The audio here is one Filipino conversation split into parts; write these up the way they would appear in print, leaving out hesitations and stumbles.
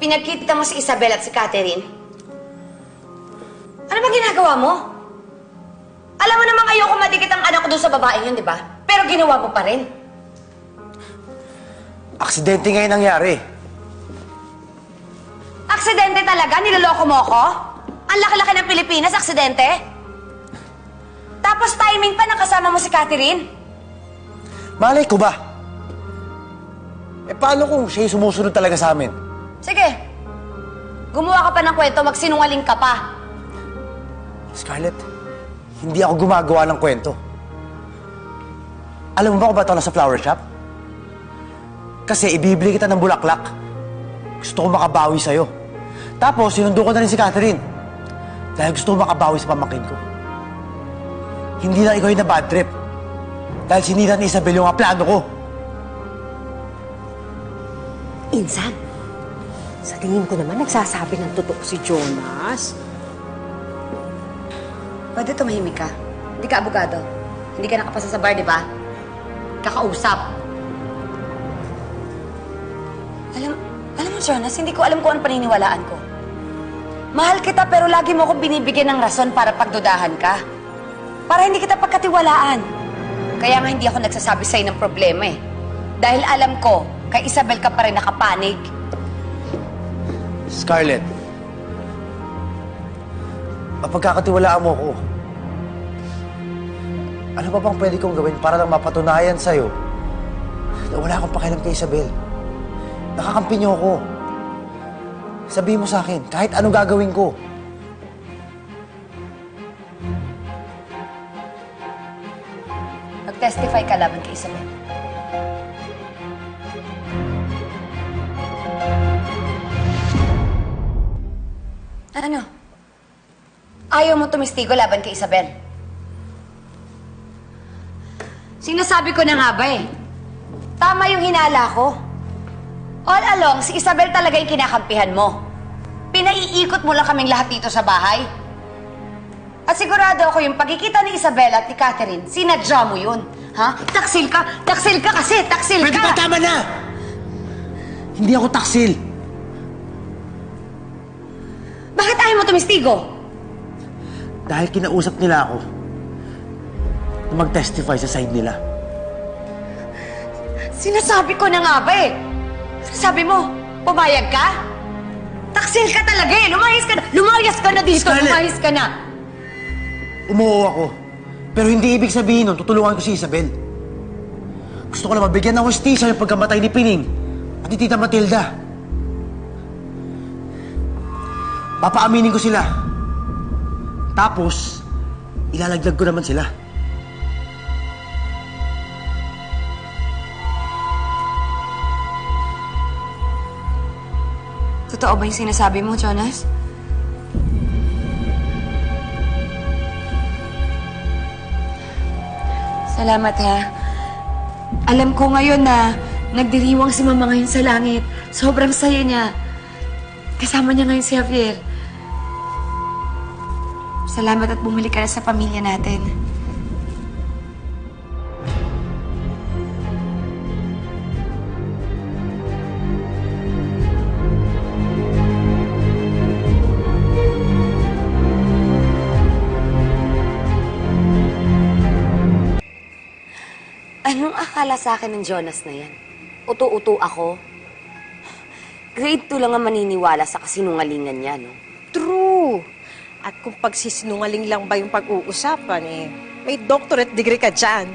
pinagkita mo si Isabel at si Catherine? Ano ba ginagawa mo? Alam mo namang ayoko madikit ang anak ko doon sa babaeng yun, di ba? Pero ginawa mo pa rin. Aksidente nga yung nangyari. Aksidente talaga? Niloloko mo ako? Ang laki-laki ng Pilipinas, aksidente? Tapos timing pa nakasama mo si Catherine? Malay ko ba? Paano kung siya yung sumusunod talaga sa amin? Sige. Gumawa ka pa ng kwento, magsinungaling ka pa. Scarlett, hindi ako gumagawa ng kwento. Alam mo ba kung ba't ako nasa flower shop? Kasi ibibili kita ng bulaklak. Gusto ko makabawi sa'yo. Tapos, sinundo ko na rin si Catherine. Dahil gusto ko makabawi sa pamangkin ko. Hindi na ikaw yung na bad trip. Dahil sinira ni Isabel yung plano ko. Insan, sa tingin ko naman nagsasabi ng totoo si Jonas. Pwede tumahimik ka. Hindi ka abogado. Hindi ka nakapasa sa bar, di ba? Kakausap. Alam mo, Jonas, hindi ko alam kung anong paniniwalaan ko. Mahal kita pero lagi mo akong binibigyan ng rason para pagdudahan ka. Para hindi kita pagkatiwalaan. Kaya nga hindi ako nagsasabi sa'yo ng problema eh. Dahil alam ko, kay Isabel ka pa rin nakapanig. Scarlett, mapagkakatiwalaan mo ko. Ano pa bang pwede kong gawin para lang mapatunayan sa'yo na wala akong pakialam kay Isabel? Nakakampi niyo ako. Sabihin mo sa akin, kahit ano gagawin ko. Mag-testify ka laban kay Isabel. Ano? Ayaw mo tumistigo laban kay Isabel? Sinasabi ko na nga ba eh. Tama yung hinala ko. All along, si Isabel talaga yung kinakampihan mo. Pinaiikot mo lang kaming lahat dito sa bahay. At sigurado ako yung pagkikita ni Isabel at ni Catherine, sinadya mo yun. Ha? Taksil ka! Taksil ka kasi! Taksil ka! Pwede ba tama na? Hindi ako taksil. Bakit ayaw mo tumistigo? Dahil kinausap nila ako na mag-testify sa side nila. Sinasabi ko na nga ba eh. Sabi mo, pumayag ka? Taksil ka talaga eh. Lumayas ka na. Lumayas ka na dito. Scarlett! Lumayas ka na. Umuo ako. Pero hindi ibig sabihin nun, tutulungan ko si Isabel. Gusto ko lang mabigyan ng hustisya yung pagkamatay ni Pining at ni Tita Matilda. Papaaminin ko sila. Tapos, ilalaglag ko naman sila. Totoo ba yung sinasabi mo, Jonas? Salamat, ha. Alam ko ngayon na nagdiriwang si Mama ngayon sa langit. Sobrang saya niya. Kasama niya ngayon si Javier. Salamat at bumalik ka na sa pamilya natin. Anong akala sa akin ng Jonas na yan? Uto-uto ako? Grade 2 lang ang maniniwala sa kasinungalingan niya, no? True. At kung pagsisinungaling lang ba yung pag-uusapan, eh, may doctorate degree ka dyan.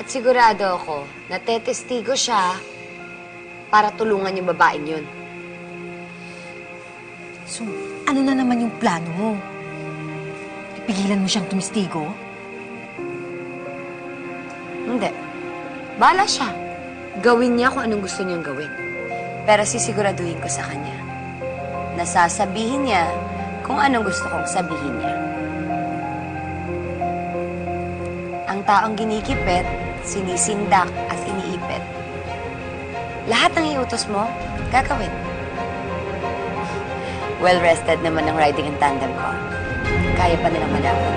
At sigurado ako, natetestigo siya para tulungan yung babaeng yun. So, ano na naman yung plano mo? Ipigilan mo siyang tumistigo? Hindi. Bahala siya. Gawin niya kung anong gusto niyang gawin. Pero sisiguraduhin ko sa kanya na sasabihin niya kung anong gusto kong sabihin niya. Ang taong ginikipit, sinisindak at iniipit. Lahat ng iutos mo, gagawin. Well-rested naman ang riding in tandem ko. Kaya pa nilang malaman.